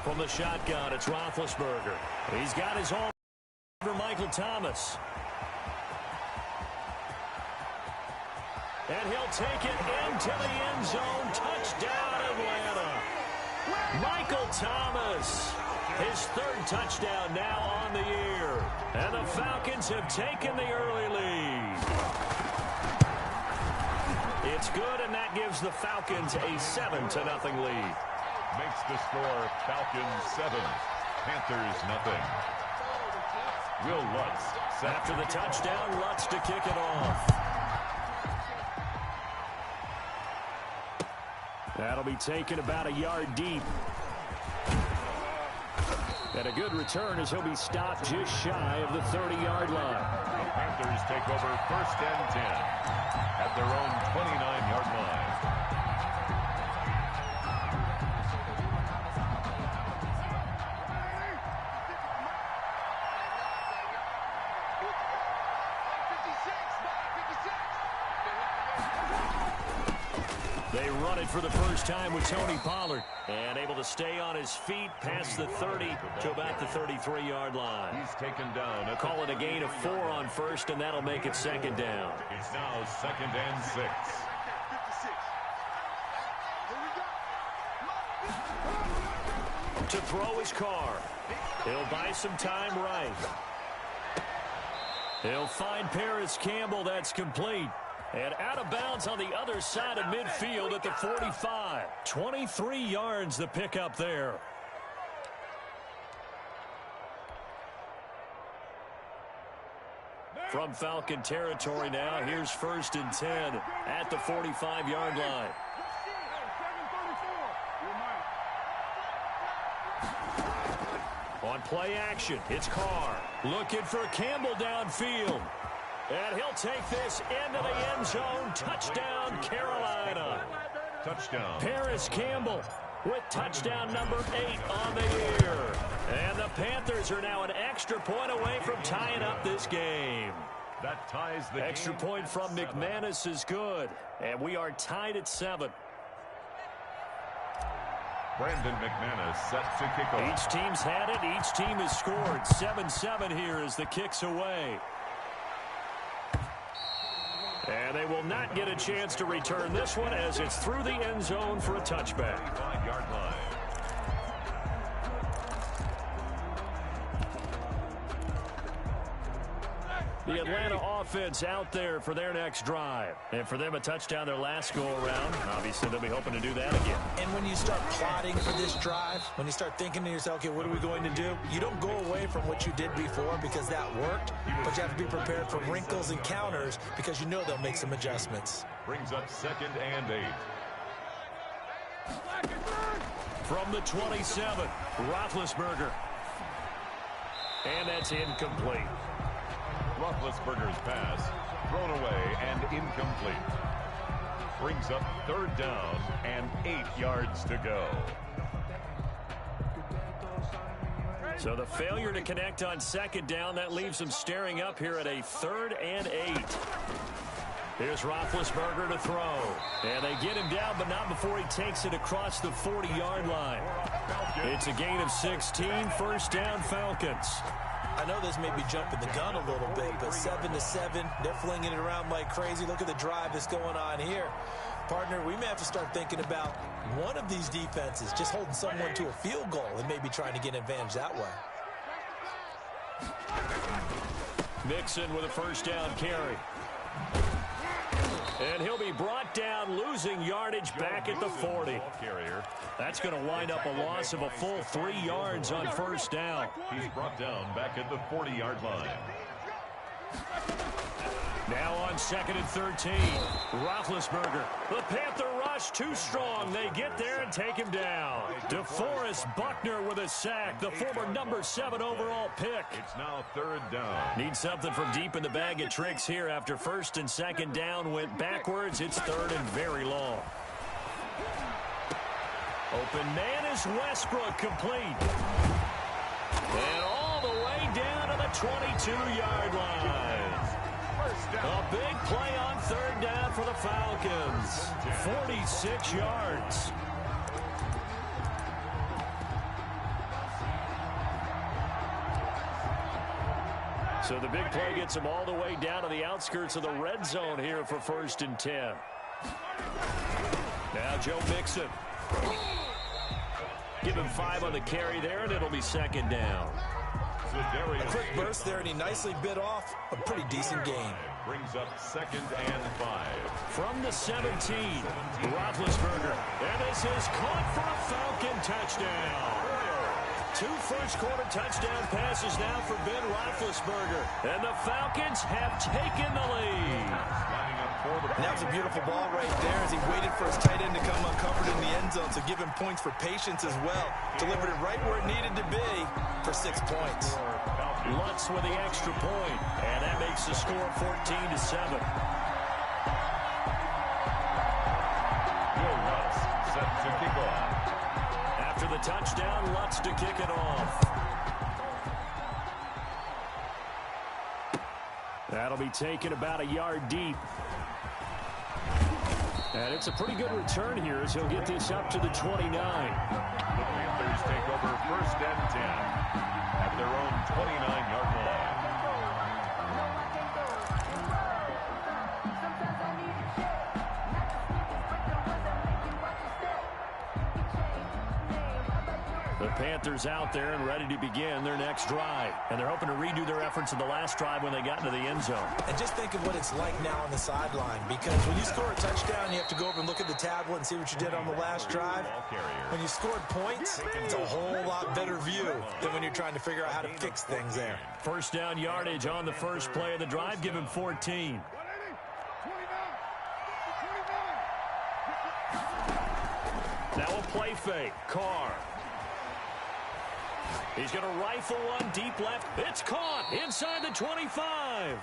From the shotgun, it's Roethlisberger. He's got his arm over Michael Thomas. And he'll take it into the end zone. Touchdown, Atlanta. Michael Thomas, his third touchdown now on the year. And the Falcons have taken the early lead. It's good, and that gives the Falcons a 7-0 lead. Makes the score Falcons 7, Panthers 0. Will Lutz after the touchdown, Lutz to kick it off. That'll be taken about a yard deep. And a good return as he'll be stopped just shy of the 30-yard line. The Panthers take over 1st and 10 at their own 29-yard line. They run it for the first time with Tony Pollard. And able to stay on his feet past the 30 to about the 33-yard line. He's taken down. Call it a gain of 4 on first, and that'll make it 2nd down. It's now 2nd and 6. To throw his car. He'll buy some time right. He'll find Paris Campbell. That's complete. And out of bounds on the other side of midfield at the 45. 23 yards the pickup there. From Falcon territory now, here's 1st and 10 at the 45-yard line. On play action, it's Carr. Looking for Campbell downfield. And he'll take this into the end zone. Touchdown, Carolina. Touchdown. Paris Campbell with touchdown number 8 on the year. And the Panthers are now an extra point away from tying up this game. That ties the extra game point from 7. McManus is good. And we are tied at 7. Brandon McManus set to kick off. Each team's had it. Each team has scored. 7-7 here as the kick's away. And they will not get a chance to return this one as it's through the end zone for a touchback. 5-yard line. The Atlanta offense out there for their next drive. And for them, a touchdown their last go-around. Obviously, they'll be hoping to do that again. And when you start plotting for this drive, when you start thinking to yourself, okay, what are we going to do? You don't go away from what you did before because that worked, but you have to be prepared for wrinkles and counters because you know they'll make some adjustments. Brings up 2nd and 8. From the 27, Roethlisberger. And that's incomplete. Roethlisberger's pass thrown away and incomplete. Brings up 3rd down and 8 yards to go. So the failure to connect on 2nd down, that leaves them staring up here at a 3rd and 8. Here's Roethlisberger to throw. And they get him down, but not before he takes it across the 40-yard line. It's a gain of 16, 1st down Falcons. I know this may be jumping the gun a little bit, but 7-7, they're flinging it around like crazy. Look at the drive that's going on here. Partner, we may have to start thinking about one of these defenses just holding someone to a field goal and maybe trying to get an advantage that way. Mixon with a 1st down carry. And he'll be brought down, losing yardage back at the 40. That's going to wind up a loss of a full 3 yards on 1st down. He's brought down back at the 40-yard line. Now on 2nd and 13, Roethlisberger. The Panther rush too strong. They get there and take him down. DeForest Buckner with a sack, the former number 7 overall pick. It's now 3rd down. Need something from deep in the bag of tricks here after 1st and 2nd down went backwards. It's 3rd and very long. Open man is Westbrook, complete. And all the way down to the 22-yard line. A big play on 3rd down for the Falcons. 46 yards. So the big play gets him all the way down to the outskirts of the red zone here for 1st and 10. Now Joe Mixon. Give him 5 on the carry there, and it'll be 2nd down. A quick burst there, and he nicely bit off a pretty decent gain. Brings up 2nd and 5. From the 17, Roethlisberger. And this is caught for a Falcon touchdown. 2 first-quarter touchdown passes now for Ben Roethlisberger. And the Falcons have taken the lead. And that was a beautiful ball right there as he waited for his tight end to come uncovered in the end zone, so give him points for patience as well. Delivered it right where it needed to be for 6 points. Lutz with the extra point, and that makes the score 14-7. Lutz set to kick off. After the touchdown, Lutz to kick it off. That'll be taken about a yard deep. And it's a pretty good return here as he'll get this up to the 29. The Panthers take over 1st and 10 at their own 29-yard line. The Panthers out there and ready to begin their next drive. And they're hoping to redo their efforts in the last drive when they got into the end zone. And just think of what it's like now on the sideline, because when you score a touchdown, you have to go over and look at the tablet and see what you did on the last drive. When you scored points, it's a whole lot better view than when you're trying to figure out how to fix things there. 1st down yardage on the first play of the drive. Give him 14. Now a play fake. Carr. He's going to rifle one deep left. It's caught inside the 25.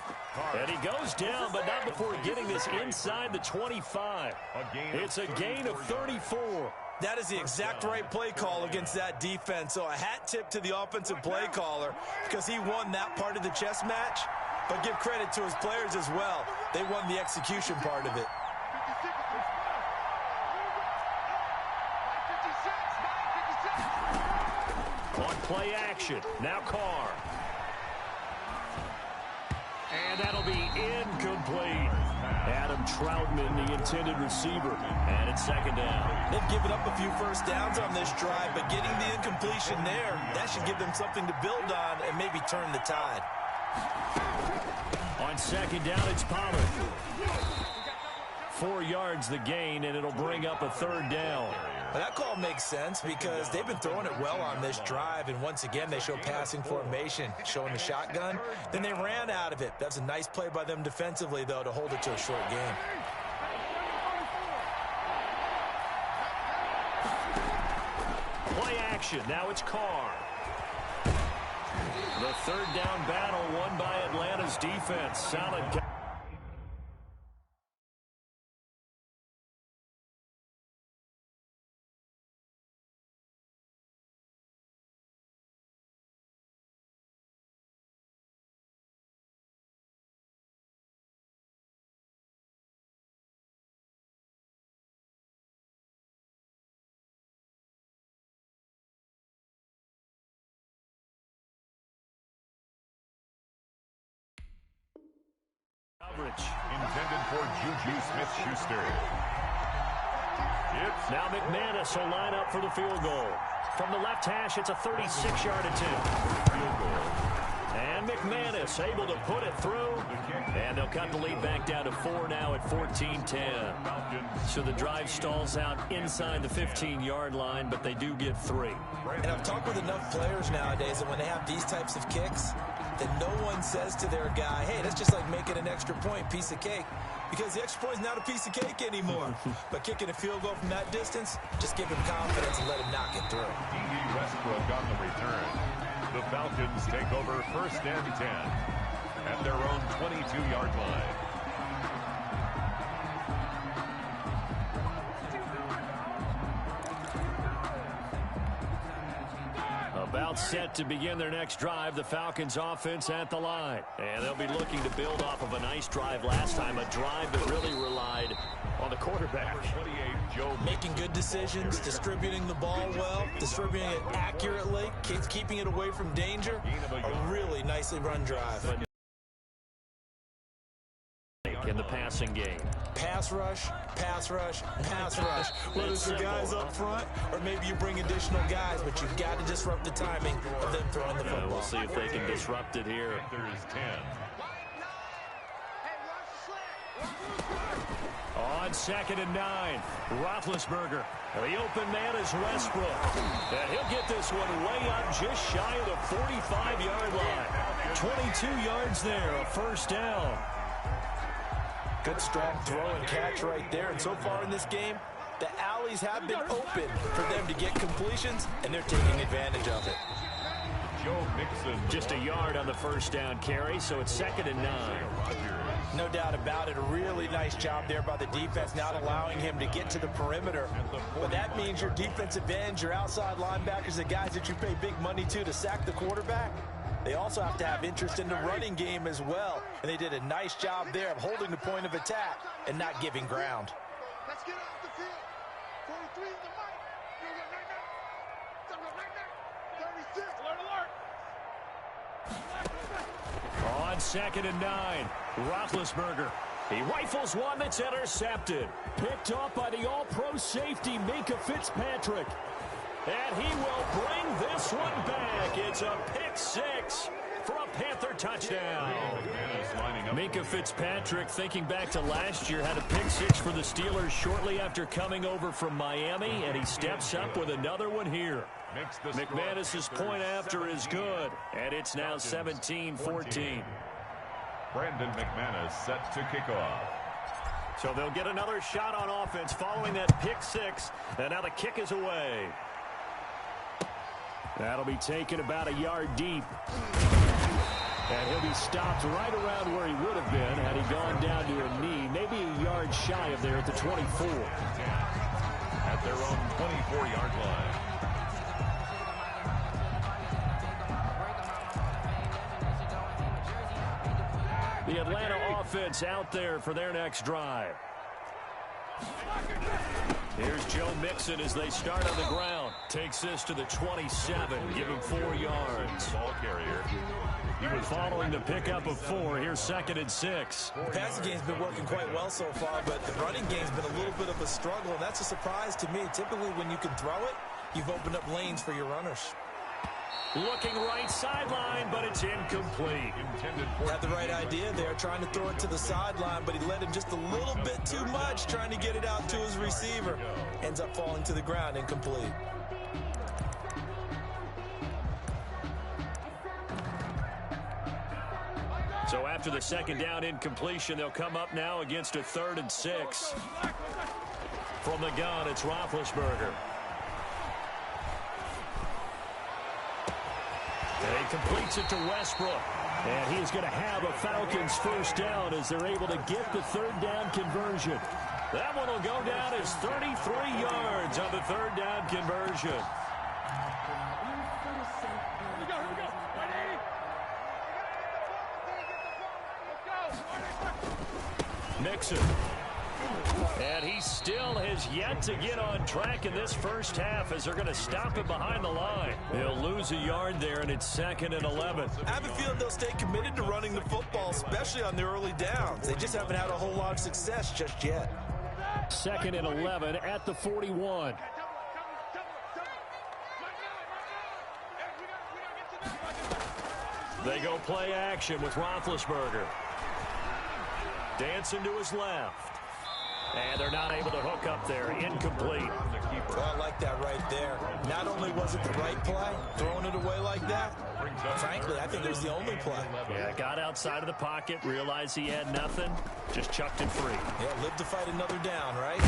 And he goes down, but not before getting this inside the 25. It's a gain of 34. That is the exact right play call against that defense. So a hat tip to the offensive play caller because he won that part of the chess match. But give credit to his players as well. They won the execution part of it. On play action, now Carr. And that'll be incomplete. Adam Troutman, the intended receiver. And it's 2nd down. They've given up a few first downs on this drive, but getting the incompletion there, that should give them something to build on and maybe turn the tide. On 2nd down, it's Pollard. 4 yards the gain, and it'll bring up a 3rd down. Well, that call makes sense because they've been throwing it well on this drive, and once again, they show passing formation, showing the shotgun. Then they ran out of it. That's a nice play by them defensively, though, to hold it to a short game. Play action. Now it's Carr. The 3rd down battle won by Atlanta's defense. Solid. Coverage. Intended for Juju Smith-Schuster. Now McManus will line up for the field goal. From the left hash, it's a 36-yard attempt. Field goal. And McManus able to put it through. And they'll cut the lead back down to 4 now at 14-10. So the drive stalls out inside the 15-yard line, but they do get 3. And I've talked with enough players nowadays that when they have these types of kicks, that no one says to their guy, hey, that's just like making an extra point, piece of cake. Because the extra point is not a piece of cake anymore. But kicking a field goal from that distance, just give him confidence and let him knock it through. D.D. Westbrook on the return. The Falcons take over 1st and 10 at their own 22-yard line. About set to begin their next drive, the Falcons offense at the line. And they'll be looking to build off of a nice drive last time, a drive that really relied on the quarterback. 28, Joe. Making good decisions, distributing the ball well, distributing it accurately, keeping it away from danger. A really nicely run drive. back in the passing game. Pass rush, pass rush, pass rush. Whether it's the guys up front or maybe you bring additional guys, but you've got to disrupt the timing of them throwing the football. We'll see if they can disrupt it here. There's 10. On 2nd and 9, Roethlisberger. The open man is Westbrook. And he'll get this one way up just shy of the 45-yard line. 22 yards there, a first down. Good strong throw and catch right there. And so far in this game, the alleys have been open for them to get completions, and they're taking advantage of it. Joe Mixon. Just a yard on the first down carry, so it's 2nd and 9. No doubt about it. A really nice job there by the defense, not allowing him to get to the perimeter. But that means your defensive ends, your outside linebackers, the guys that you pay big money to sack the quarterback, they also have to have interest in the running game as well. And they did a nice job there of holding the point of attack and not giving ground. Let's get off the field. 43 in the mic. 36. Alert, alert. On 2nd and 9, Roethlisberger. He rifles one that's intercepted. Picked off by the all-pro safety, Minka Fitzpatrick. And he will bring this one back. It's a pick six for a Panther touchdown. Minka Fitzpatrick, thinking back to last year, had a pick six for the Steelers shortly after coming over from Miami, and he steps up with another one here. McManus's point after is good, and it's now 17-14. Brandon McManus set to kick off. So they'll get another shot on offense following that pick six, and now the kick is away. That'll be taken about a yard deep. And he'll be stopped right around where he would have been had he gone down to a knee, maybe a yard shy of there at the 24. At their own 24-yard line. The Atlanta offense out there for their next drive. Here's Joe Mixon as they start on the ground. Takes this to the 27, giving 4 yards. Ball carrier. He was following the pickup of 4. Here's 2nd and 6. The passing game's been working quite well so far, but the running game's been a little bit of a struggle, and that's a surprise to me. Typically, when you can throw it, you've opened up lanes for your runners. Looking right sideline, but it's incomplete. Had the right idea there, trying to throw it to the sideline, but he let him just a little bit too much, trying to get it out to his receiver. Ends up falling to the ground, incomplete. So after the 2nd down incompletion, they'll come up now against a 3rd and 6. From the gun, it's Roethlisberger. And he completes it to Westbrook. And he's going to have a Falcons first down as they're able to get the 3rd down conversion. That one will go down as 33 yards on the 3rd down conversion. Here we go. Ready? Mixon. And he still has yet to get on track in this first half as they're going to stop him behind the line. They'll lose a yard there, and it's 2nd and 11. I have a feeling they'll stay committed to running the football, especially on the early downs. They just haven't had a whole lot of success just yet. 2nd and 11 at the 41. They go play action with Roethlisberger. Dancing to his left. And they're not able to hook up there. Incomplete. Well, I like that right there. Not only was it the right play, throwing it away like that, frankly, I think it was the only play. Yeah, got outside of the pocket, realized he had nothing, just chucked it free. Yeah, live to fight another down, right?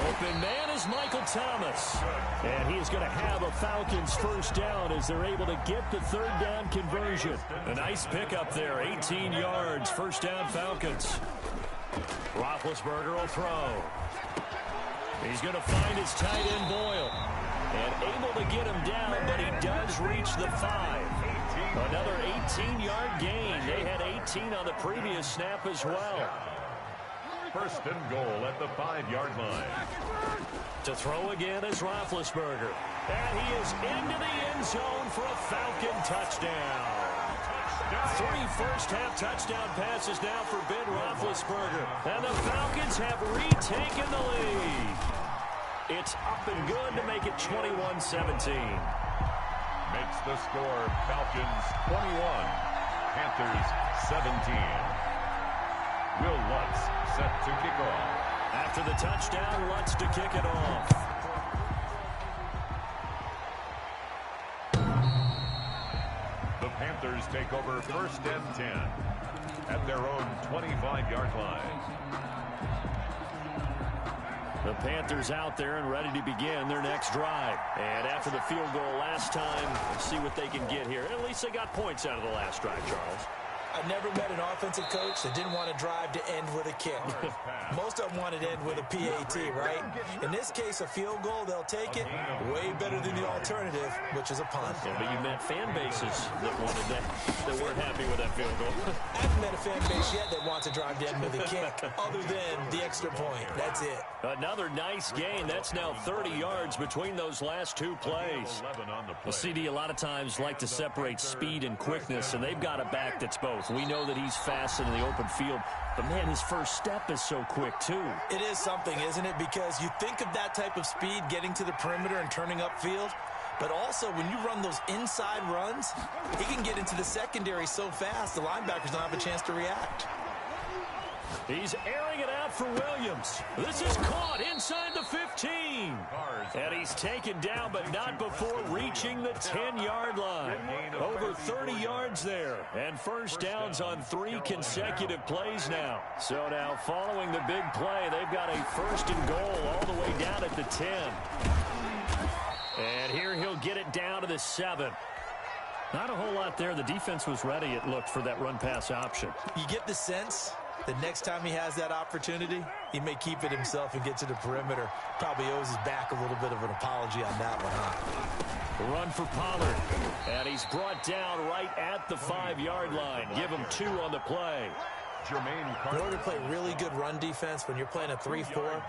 Open man is Michael Thomas. And he is going to have a Falcons first down as they're able to get the 3rd down conversion. A nice pickup there, 18 yards, first down Falcons. Roethlisberger will throw. He's going to find his tight end Boyle. And able to get him down, but he does reach the 5. Another 18-yard gain. They had 18 on the previous snap as well. 1st and goal at the 5-yard line. To throw again is Roethlisberger. And he is into the end zone for a Falcon touchdown. 3 first-half touchdown passes now for Ben Roethlisberger. And the Falcons have retaken the lead. It's up and good to make it 21-17. Makes the score Falcons 21, Panthers 17. Will Lutz set to kick off. After the touchdown, Lutz to kick it off. The Panthers take over 1st and 10 at their own 25-yard line. The Panthers out there and ready to begin their next drive. And after the field goal last time, let's see what they can get here. At least they got points out of the last drive, Charles. I've never met an offensive coach that didn't want to drive to end with a kick. Most of them wanted to end with a PAT, right? In this case, a field goal, they'll take it. Way better than the alternative, which is a punt. Yeah, but you met fan bases that wanted that weren't happy with that field goal. I haven't met a fan base yet that wants to drive to end with a kick, other than the extra point. That's it. Another nice gain. That's now 30 yards between those last 2 plays. Well, CD, a lot of times like to separate speed and quickness, and they've got a back that's both. We know that he's fast in the open field, but, man, his first step is so quick, too. It is something, isn't it? Because you think of that type of speed getting to the perimeter and turning upfield, but also when you run those inside runs, he can get into the secondary so fast the linebackers don't have a chance to react. He's airing it out for Williams. This is caught inside the 15. And he's taken down, but not before reaching the 10-yard line. Over 30 yards there. And first downs on 3 consecutive plays now. So now, following the big play, they've got a 1st and goal all the way down at the 10. And here he'll get it down to the 7. Not a whole lot there. The defense was ready, it looked, for that run-pass option. You get the sense the next time he has that opportunity, he may keep it himself and get to the perimeter. Probably owes his back a little bit of an apology on that one, huh? Run for Pollard. And he's brought down right at the 5-yard line. Give him 2 on the play. In order to play really good run defense when you're playing a 3-4,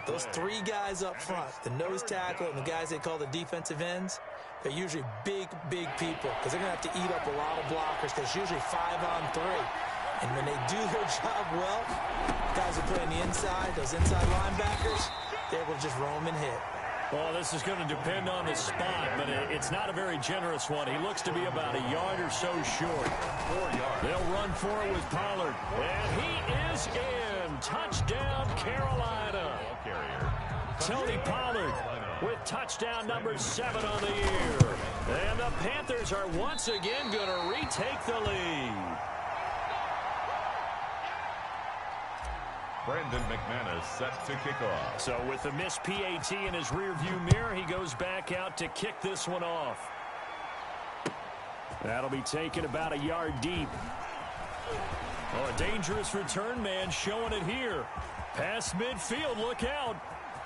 those 3 guys up front, the nose tackle and the guys they call the defensive ends, they're usually big, big people because they're going to have to eat up a lot of blockers because it's usually 5-on-3. And when they do their job well, guys who play on the inside, those inside linebackers, they're able to just roam and hit. Well, this is going to depend on the spot, but it's not a very generous one. He looks to be about a yard or so short. 4 yards. They'll run for it with Pollard. And he is in. Touchdown, Carolina. Tony Pollard with touchdown number 7 on the year. And the Panthers are once again going to retake the lead. Brandon McManus set to kick off. So with the missed PAT in his rearview mirror, he goes back out to kick this one off. That'll be taken about a yard deep. Oh, a dangerous return man showing it here. Past midfield, look out.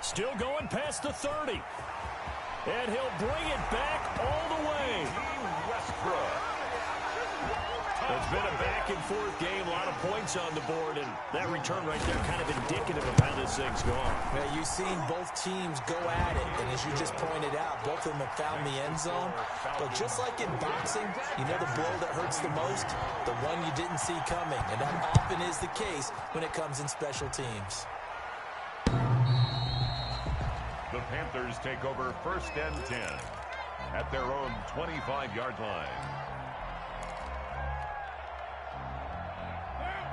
Still going past the 30. And he'll bring it back all the way. Westbrook. It's been a back-and-forth game, a lot of points on the board, and that return right there kind of indicative of how this thing's going. Now, you've seen both teams go at it, and as you just pointed out, both of them have found the end zone. But just like in boxing, you know the blow that hurts the most? The one you didn't see coming, and that often is the case when it comes in special teams. The Panthers take over 1st and 10 at their own 25-yard line.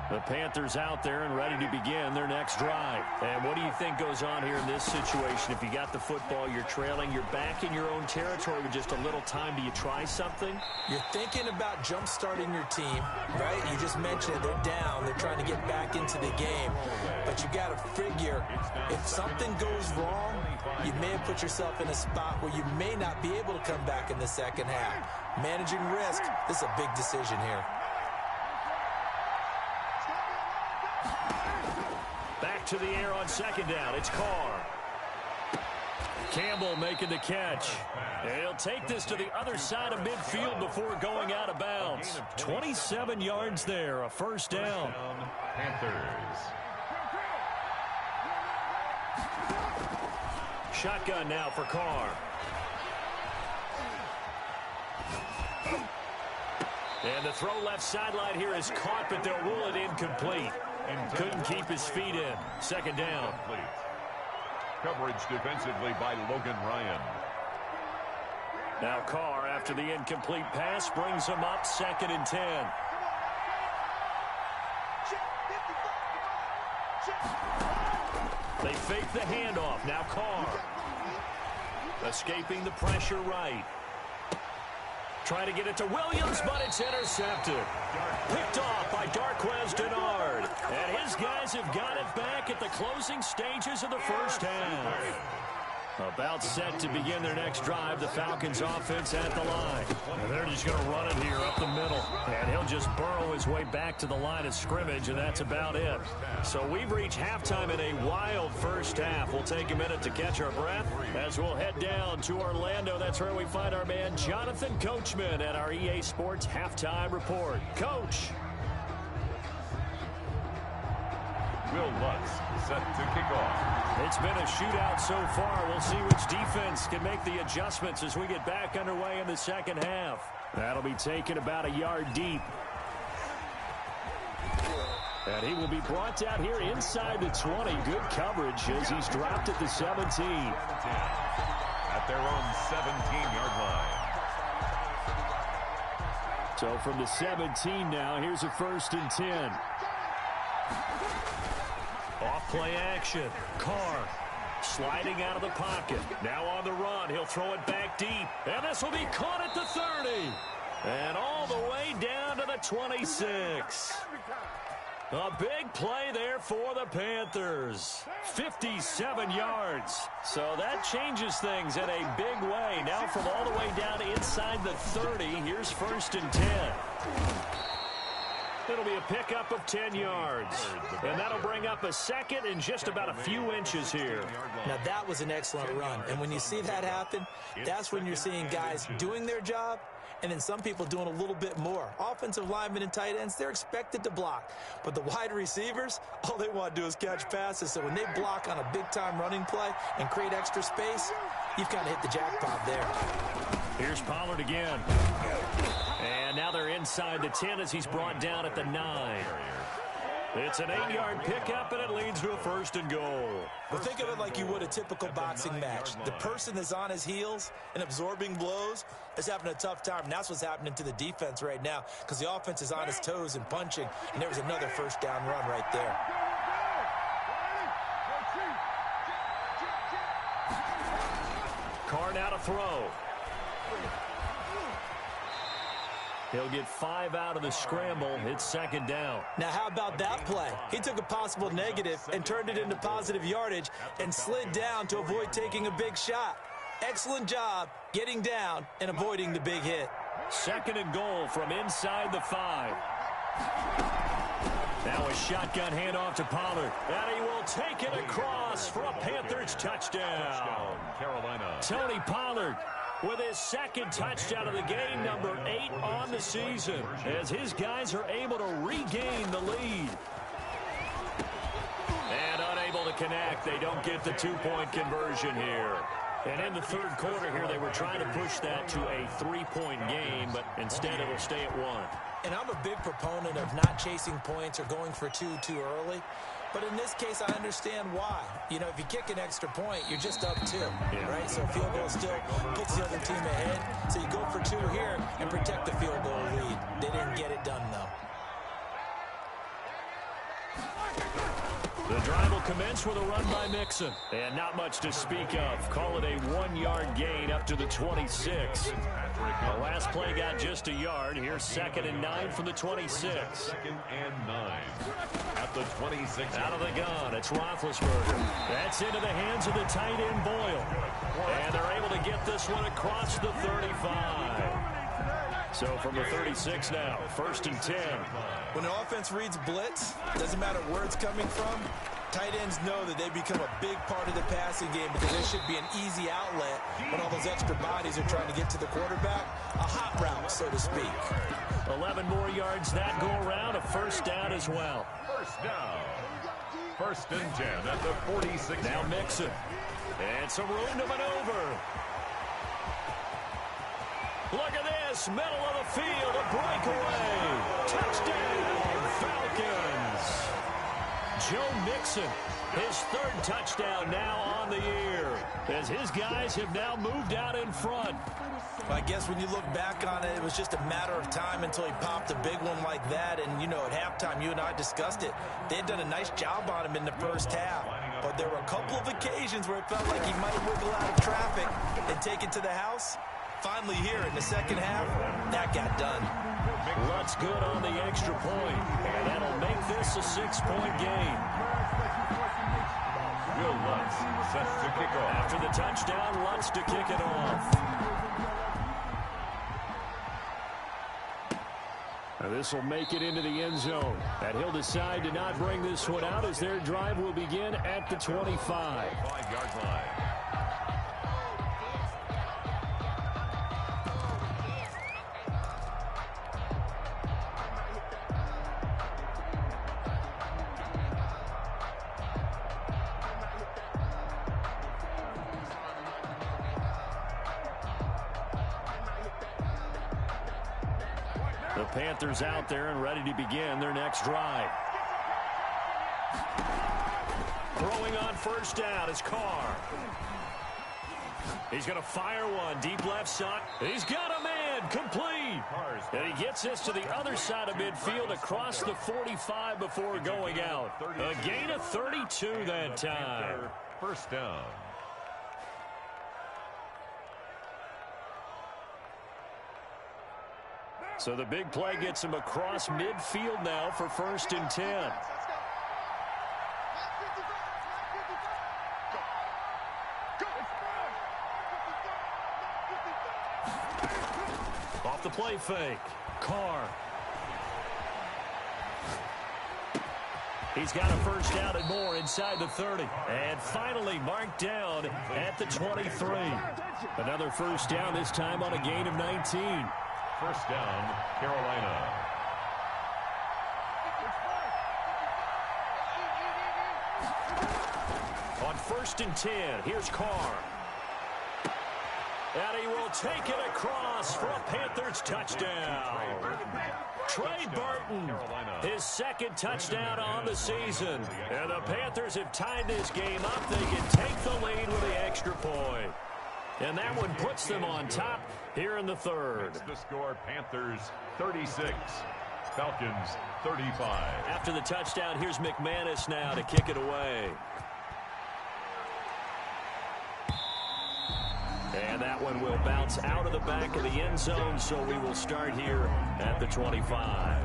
The Panthers out there and ready to begin their next drive. And what do you think goes on here in this situation? If you got the football, you're trailing, you're back in your own territory with just a little time. Do you try something? You're thinking about jump-starting your team, right? You just mentioned it. They're down. They're trying to get back into the game. But you got to figure, if something goes wrong, you may have put yourself in a spot where you may not be able to come back in the second half. Managing risk, this is a big decision here. Back to the air on 2nd down. It's Carr. Campbell making the catch. And he'll take this to the other side of midfield before going out of bounds. 27 yards there, a 1st down. Panthers. Shotgun now for Carr. And the throw left sideline here is caught, but they'll rule it incomplete. And couldn't keep his feet in. Second down. Coverage defensively by Logan Ryan. Now Carr, after the incomplete pass, brings him up 2nd and 10. They fake the handoff. Now Carr. Escaping the pressure right. Trying to get it to Williams, but it's intercepted. Picked off by Darquez Denard. And his guys have got it back at the closing stages of the first half. About set to begin their next drive, the Falcons offense at the line. And they're just going to run it here up the middle. And he'll just burrow his way back to the line of scrimmage, and that's about it. So we've reached halftime in a wild first half. We'll take a minute to catch our breath as we'll head down to Orlando. That's where we find our man Jonathan Coachman at our EA Sports Halftime Report. Coach. Will Lutz set to kick off. It's been a shootout so far. We'll see which defense can make the adjustments as we get back underway in the second half. That'll be taken about a yard deep. And he will be brought down here inside the 20. Good coverage as he's dropped at the 17. At their own 17-yard line. So from the 17 now, here's a 1st and 10. Off play action. Carr sliding out of the pocket. Now on the run. He'll throw it back deep. And this will be caught at the 30. And all the way down to the 26. A big play there for the Panthers. 57 yards. So that changes things in a big way. Now from all the way down inside the 30, here's 1st and 10. It'll be a pickup of 10 yards. And that'll bring up a second in just about a few inches here. Now, that was an excellent run. And when you see that happen, that's when you're seeing guys doing their job and then some people doing a little bit more. Offensive linemen and tight ends, they're expected to block. But the wide receivers, all they want to do is catch passes. So when they block on a big-time running play and create extra space, you've kind of hit the jackpot there. Here's Pollard again. And now they're inside the 10 as he's brought down at the 9. It's an 8-yard pickup, and it leads to a 1st and goal. Well, think of it like you would a typical boxing match. The person that's on his heels and absorbing blows is having a tough time. And that's what's happening to the defense right now because the offense is on his toes and punching. And there was another 1st down run right there. Carr now to throw. He'll get 5 out of the scramble. It's 2nd down. Now, how about that play? He took a possible negative and turned it into positive yardage and slid down to avoid taking a big shot. Excellent job getting down and avoiding the big hit. 2nd and goal from inside the 5. Now a shotgun handoff to Pollard. And he will take it across for a Panthers touchdown. Carolina. Tony Pollard with his 2nd touchdown of the game, number 8 on the season, as his guys are able to regain the lead. And unable to connect. They don't get the 2-point conversion here. And in the 3rd quarter here, they were trying to push that to a 3-point game, but instead it'll stay at 1. And I'm a big proponent of not chasing points or going for 2 too early. But in this case, I understand why. You know, if you kick an extra point, you're just up 2, right? So field goal still puts the other team ahead. So you go for 2 here and protect the field goal lead. They didn't get it done, though. The drive will commence with a run by Mixon. And not much to speak of. Call it a 1-yard gain up to the 26. The last play got just a yard. Here's 2nd and 9 from the 26. 2nd and 9 at the 26. Out of the gun, it's Roethlisberger. That's into the hands of the tight end Boyle. And they're able to get this one across the 35. So from the 36 now, 1st and 10. When an offense reads blitz, doesn't matter where it's coming from, tight ends know that they become a big part of the passing game because there should be an easy outlet when all those extra bodies are trying to get to the quarterback. A hot route, so to speak. 11 more yards that go around, a 1st down as well. 1st down. 1st and 10 at the 46. Now Mixon. And some room to maneuver. Look at this. across middle of the field. A breakaway. Touchdown, Falcons. Joe Mixon, his third touchdown now on the year, as his guys have now moved out in front. I guess when you look back on it, it was just a matter of time until he popped a big one like that. And, you know, at halftime, you and I discussed it. They had done a nice job on him in the first half. But there were a couple of occasions where it felt like he might wiggle out of traffic and take it to the house. Finally here in the second half, that got done. Lutz good on the extra point, and that'll make this a 6-point game. Will Lutz set to kick off. After the touchdown, Lutz to kick it off. Now this will make it into the end zone. And he'll decide to not bring this one out as their drive will begin at the 25. 5-yard line. The Panthers out there and ready to begin their next drive. Throwing on first down is Carr. He's going to fire one deep left side. He's got a man complete. And he gets this to the other side of midfield across the 45 before going out. A gain of 32 that time. First down. So the big play gets him across midfield now for 1st and 10. Off the play fake. Carr. He's got a first down and more inside the 30. And finally marked down at the 23. Another first down, this time on a gain of 19. First down, Carolina. On 1st and 10, here's Carr. And he will take it across for a Panthers touchdown. Trey Burton, his second touchdown on the season. And the Panthers have tied this game up. They can take the lead with the extra point. And that one puts them on top here in the third. It's the score, Panthers 36, Falcons 35. After the touchdown, here's McManus now to kick it away. And that one will bounce out of the back of the end zone, so we will start here at the 25.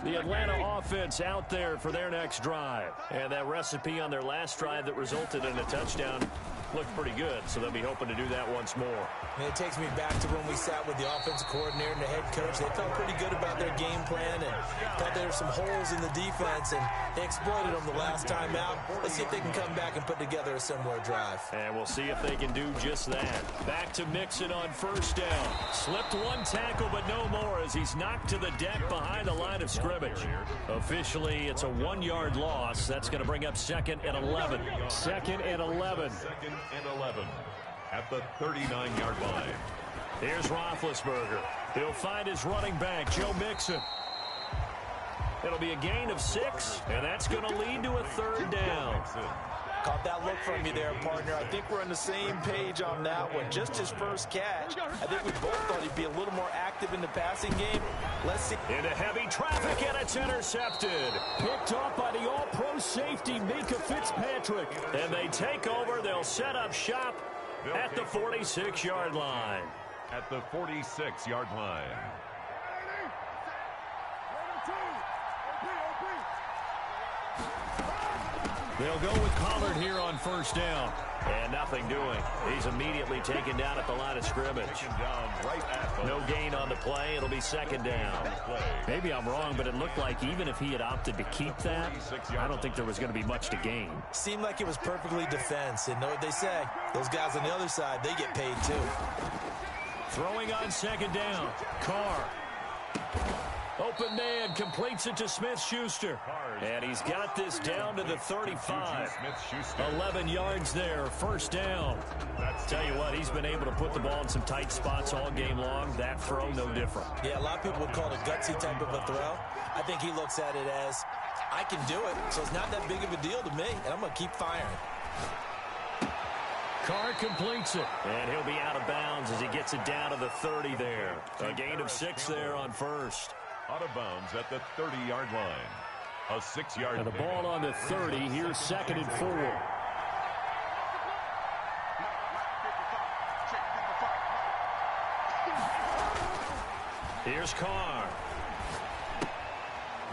The Atlanta offense out there for their next drive. And that recipe on their last drive that resulted in a touchdown looked pretty good, so they'll be hoping to do that once more. And it takes me back to when we sat with the offensive coordinator and the head coach. They felt pretty good about their game plan and thought there were some holes in the defense, and they exploited them the last time out. Let's see if they can come back and put together a similar drive. And we'll see if they can do just that. Back to Mixon on first down. Slipped one tackle, but no more as he's knocked to the deck behind the line of scrimmage. Officially, it's a 1-yard loss. That's going to bring up 2nd and 11. 2nd and 11. 2nd and 11 at the 39-yard line. Here's Roethlisberger. He'll find his running back, Joe Mixon. It'll be a gain of 6, and that's going to lead to a 3rd down. Caught that look from you there, partner. I think we're on the same page on that one. Just his first catch. I think we both thought he'd be a little more active in the passing game. Let's see. Into heavy traffic, and it's intercepted. Picked off by the all-pro safety, Mika Fitzpatrick. And they take over. They'll set up shop at the 46-yard line. At the 46-yard line. They'll go with Pollard here on first down. And nothing doing. He's immediately taken down at the line of scrimmage. No gain on the play. It'll be 2nd down. Maybe I'm wrong, but it looked like even if he had opted to keep that, I don't think there was going to be much to gain. Seemed like it was perfectly defense. And know what they say? Those guys on the other side, they get paid too. Throwing on 2nd down. Carr. open man, completes it to Smith-Schuster. And he's got this down to the 35. 11 yards there, first down. Tell you what, he's been able to put the ball in some tight spots all game long. That throw, no different. Yeah, a lot of people would call it a gutsy type of a throw. I think he looks at it as, I can do it, so it's not that big of a deal to me, and I'm going to keep firing. Carr completes it, and he'll be out of bounds as he gets it down to the 30 there. A gain of 6 there on first. Out of bounds at the 30-yard line. A 6-yard. And the ball on the 30. Here's 2nd and 4. Here's Carr.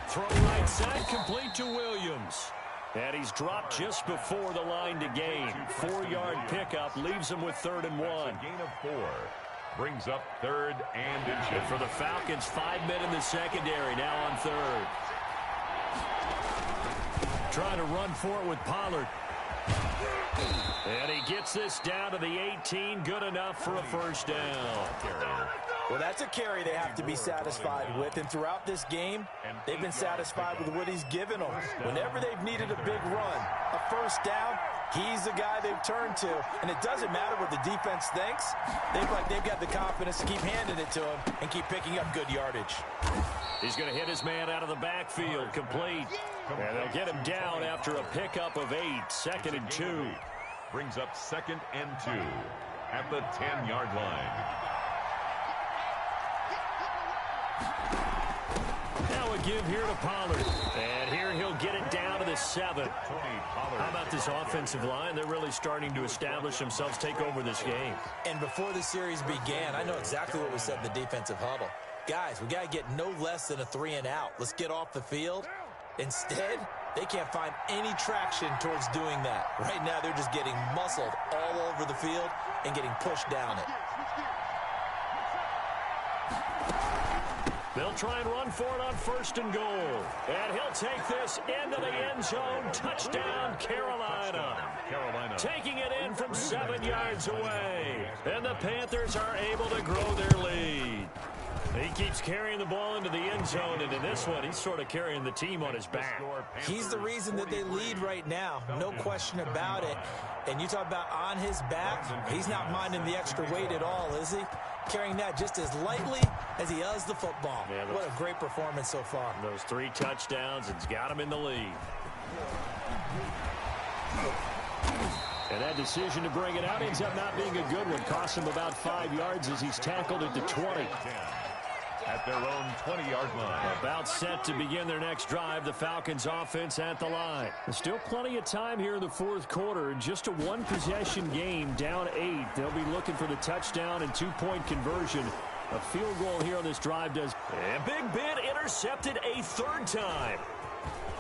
Throw right side, complete to Williams. And he's dropped just before the line to gain. 4-yard pickup leaves him with 3rd and 1. A gain of 4. Brings up 3rd and inches. And for the Falcons, 5 men in the secondary, now on 3rd. Trying to run for it with Pollard. And he gets this down to the 18. Good enough for a first down. Well, that's a carry they have to be satisfied with. And throughout this game, they've been satisfied with what he's given them. Whenever they've needed a big run, a first down, he's the guy they've turned to. And it doesn't matter what the defense thinks. They've got the confidence to keep handing it to him and keep picking up good yardage. He's going to hit his man out of the backfield, complete. And they'll get him down after a pickup of 8, 2nd and 2. Brings up 2nd and 2 at the 10-yard line. Now a give here to Pollard. And here he'll get it down to the 7. How about this offensive line? They're really starting to establish themselves, take over this game. And before the series began, I know exactly what was said in the defensive huddle. Guys, we got to get no less than a 3 and out. Let's get off the field. Instead, they can't find any traction towards doing that. Right now, they're just getting muscled all over the field and getting pushed down it. They'll try and run for it on 1st and goal. And he'll take this into the end zone. Touchdown, Carolina. Taking it in from 7 yards away. And the Panthers are able to grow their lead. He keeps carrying the ball into the end zone, and in this one, he's sort of carrying the team on his back. He's the reason that they lead right now, no question about it. And you talk about on his back, he's not minding the extra weight at all, is he? Carrying that just as lightly as he does the football. Yeah, what a great performance so far. Those 3 touchdowns, it's got him in the lead. And that decision to bring it out ends up not being a good one. Costs him about 5 yards as he's tackled at the 20. At their own 20-yard line. About set to begin their next drive, the Falcons offense at the line. There's still plenty of time here in the 4th quarter. Just a 1-possession game, down 8. They'll be looking for the touchdown and 2-point conversion. A field goal here on this drive does. And Big Ben intercepted a 3rd time.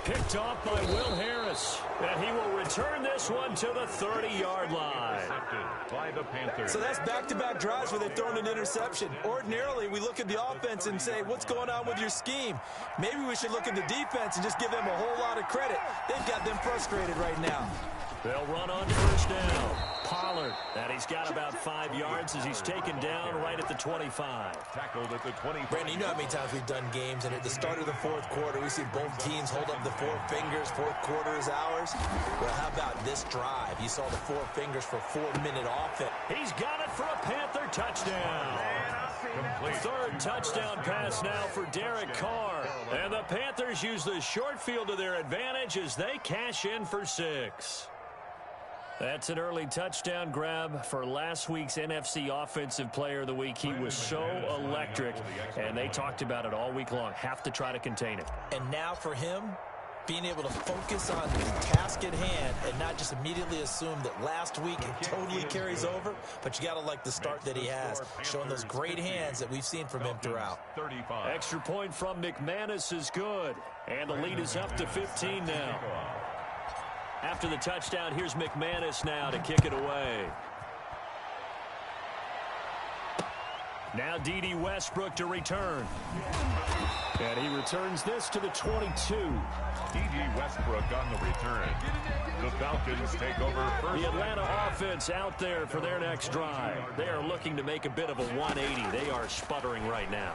Picked off by Will Harris. And he will return this one to the 30-yard line. By the Panthers. So that's back-to-back drives where they've thrown an interception. Ordinarily, we look at the offense and say, what's going on with your scheme? Maybe we should look at the defense and just give them a whole lot of credit. They've got them frustrated right now. They'll run on 1st down. Pollard, and he's got about 5 yards as he's taken down right at the 25. Tackled at the 25. Brandon, you know how many times we've done games, and at the start of the 4th quarter, we see both teams hold up the 4 fingers, 4th quarter is ours. Well, how about this drive? You saw the 4 fingers for 4-minute offense. He's got it for a Panther touchdown. Complete. 3rd touchdown pass now for Derek Carr. And the Panthers use the short field to their advantage as they cash in for 6. That's an early touchdown grab for last week's NFC Offensive Player of the Week. He was so electric, and they talked about it all week long. Have to try to contain it. And now for him, being able to focus on the task at hand and not just immediately assume that last week it totally carries over, but you got to like the start that he has, showing those great hands that we've seen from him throughout. Extra point from McManus is good, and the lead is up to 15 now. After the touchdown, here's McManus now to kick it away. Now D.D. Westbrook to return. And he returns this to the 22. D.D. Westbrook on the return. The Falcons take over first. The Atlanta offense out there for their next drive. They are looking to make a bit of a 180. They are sputtering right now.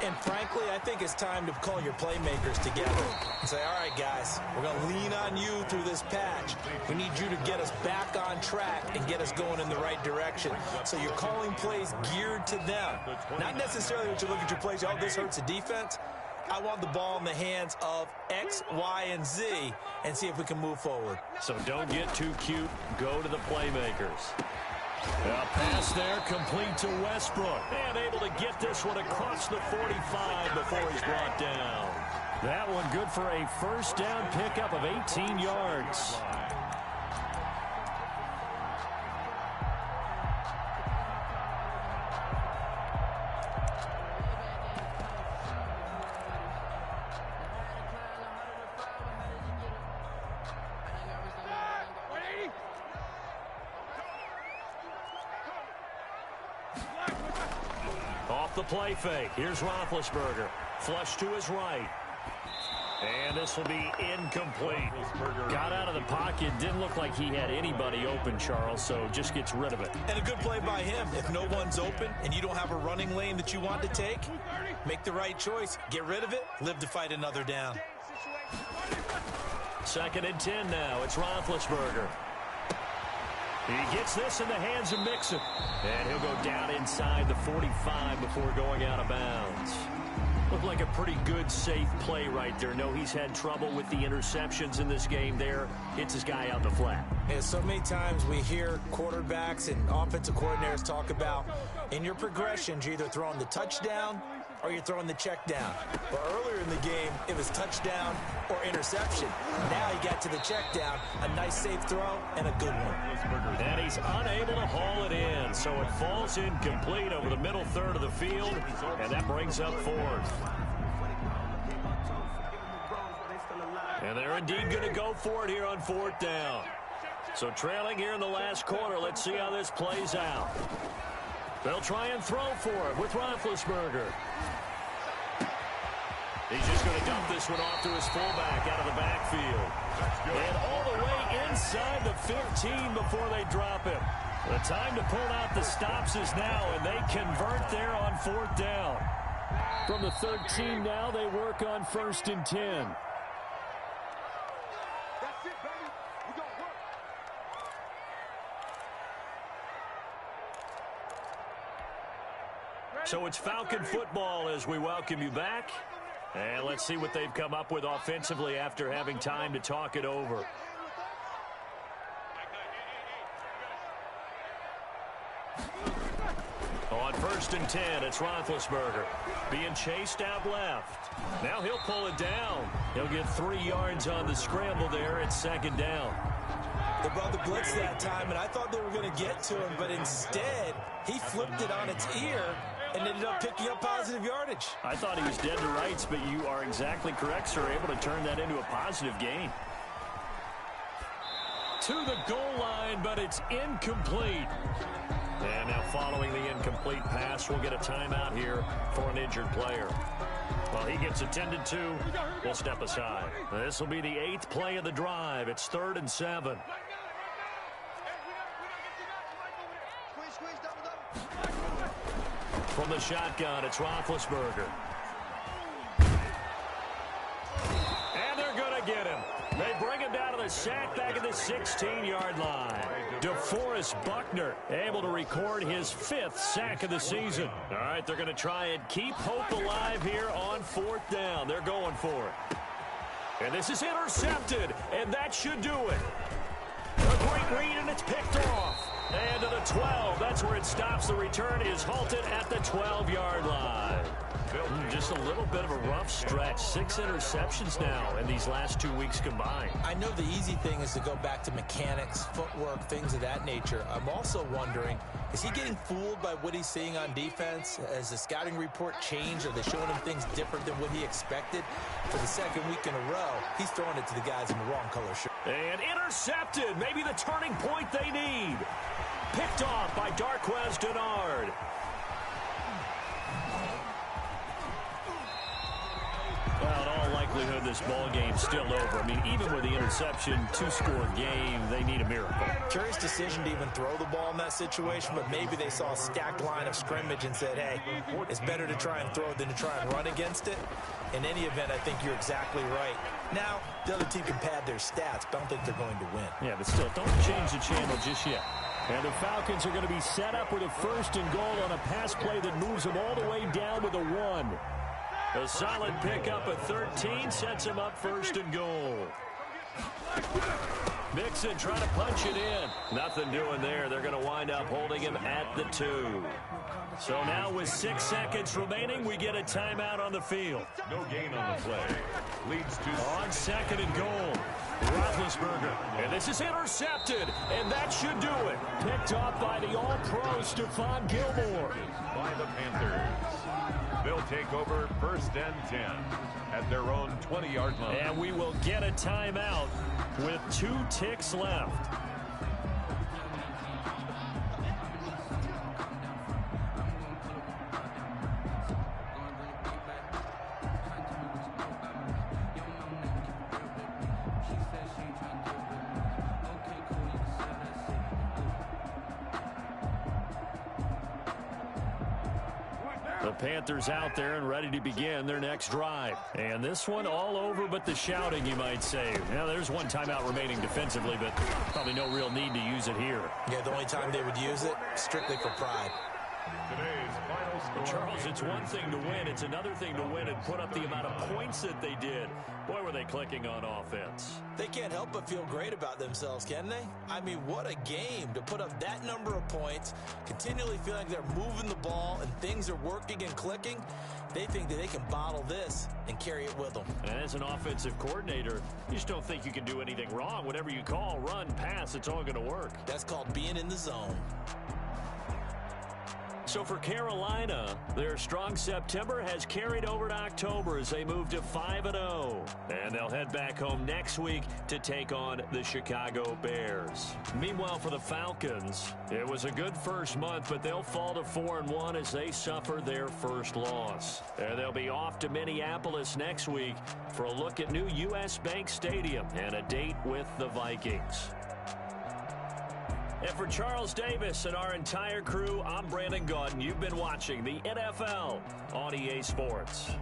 And frankly, I think it's time to call your playmakers together and say, all right, guys, we're going to lean on you through this patch. We need you to get us back on track and get us going in the right direction. So you're calling plays geared to them. Not necessarily that you look at your plays, oh, this hurts the defense. I want the ball in the hands of X, Y, and Z and see if we can move forward. So don't get too cute. Go to the playmakers. A pass there complete to Westbrook. And able to get this one across the 45 before he's brought down. That one good for a first down pickup of 18 yards. Off the play fake. Here's Roethlisberger. Flush to his right. And this will be incomplete. Got out of the pocket. Didn't look like he had anybody open, Charles, so just gets rid of it. And a good play by him. If no one's open and you don't have a running lane that you want to take, make the right choice. Get rid of it. Live to fight another down. 2nd and 10 now. It's Roethlisberger. He gets this in the hands of Mixon. And he'll go down inside the 45 before going out of bounds. Looked like a pretty good, safe play right there. No, he's had trouble with the interceptions in this game there. Hits his guy out the flat. And so many times we hear quarterbacks and offensive coordinators talk about in your progressions, you're either throwing the touchdown or you're throwing the check down. But earlier in the game, it was touchdown or interception. Now he got to the check down, a nice safe throw, and a good one. And he's unable to haul it in, so it falls incomplete over the middle third of the field, and that brings up 4th. And they're indeed going to go for it here on 4th down. So trailing here in the last quarter, let's see how this plays out. They'll try and throw for it with Roethlisberger. He's just going to dump this one off to his fullback out of the backfield. And all the way inside the 15 before they drop him. The time to pull out the stops is now, and they convert there on 4th down. From the 13 now, they work on 1st and 10. That's it, baby. We gonna work. So it's Falcon football as we welcome you back. And let's see what they've come up with offensively after having time to talk it over. On 1st and 10, it's Roethlisberger being chased out left. Now he'll pull it down. He'll get 3 yards on the scramble there at 2nd down. They brought the blitz that time, and I thought they were going to get to him, but instead he flipped it on its ear and ended up picking up positive yardage. I thought he was dead to rights, but you are exactly correct, sir. Able to turn that into a positive gain. To the goal line, but it's incomplete. And now following the incomplete pass, we'll get a timeout here for an injured player. Well, he gets attended to. We'll step aside. This will be the 8th play of the drive. It's 3rd and 7. From the shotgun, it's Roethlisberger. And they're going to get him. They bring him down to the sack back at the 16-yard line. DeForest Buckner able to record his 5th sack of the season. All right, they're going to try and keep hope alive here on 4th down. They're going for it. And this is intercepted, and that should do it. A great read, and it's picked off. And to the 12, that's where it stops. The return is halted at the 12-yard line. Just a little bit of a rough stretch. 6 interceptions now in these last 2 weeks combined. I know the easy thing is to go back to mechanics, footwork, things of that nature. I'm also wondering, is he getting fooled by what he's seeing on defense? Has the scouting report changed? Are they showing him things different than what he expected? For the 2nd week in a row, he's throwing it to the guys in the wrong color shirt. And intercepted. Maybe the turning point they need. Picked off by Darquez Dennard. Well, in all likelihood, likelihood this ball game's still over. I mean, even with the interception, two-score game, they need a miracle. Curious decision to even throw the ball in that situation, but maybe they saw a stacked line of scrimmage and said, hey, it's better to try and throw than to try and run against it. In any event, I think you're exactly right. Now, the other team can pad their stats, but I don't think they're going to win. Yeah, but still, don't change the channel just yet. And the Falcons are going to be set up with a 1st and goal on a pass play that moves them all the way down with a 1. A solid pickup at 13 sets him up 1st and goal. Mixon trying to punch it in. Nothing doing there. They're going to wind up holding him at the 2. So now with 6 seconds remaining, we get a timeout on the field. No gain on the play. Leads to on 2nd and goal. Roethlisberger. And this is intercepted. And that should do it. Picked off by the All-Pro Stephon Gilmore. by the Panthers. They'll take over 1st and 10 at their own 20-yard line. And we will get a timeout with 2 ticks left. The Panthers out there and ready to begin their next drive. And this one all over but the shouting, you might say. Now, there's one timeout remaining defensively, but probably no real need to use it here. Yeah, the only time they would use it, strictly for pride. Today's final score. Charles, it's one thing to win. It's another thing to win and put up the amount of points that they did. Boy, were they clicking on offense. They can't help but feel great about themselves, can they? I mean, what a game to put up that number of points, continually feel like they're moving the ball and things are working and clicking. They think that they can bottle this and carry it with them. And as an offensive coordinator, you just don't think you can do anything wrong. Whatever you call, run, pass, it's all going to work. That's called being in the zone. So for Carolina, their strong September has carried over to October as they move to 5-0. And they'll head back home next week to take on the Chicago Bears. Meanwhile, for the Falcons, it was a good first month, but they'll fall to 4-1 as they suffer their first loss. And they'll be off to Minneapolis next week for a look at new U.S. Bank Stadium and a date with the Vikings. And for Charles Davis and our entire crew, I'm Brandon Gaudin. You've been watching the NFL on EA Sports.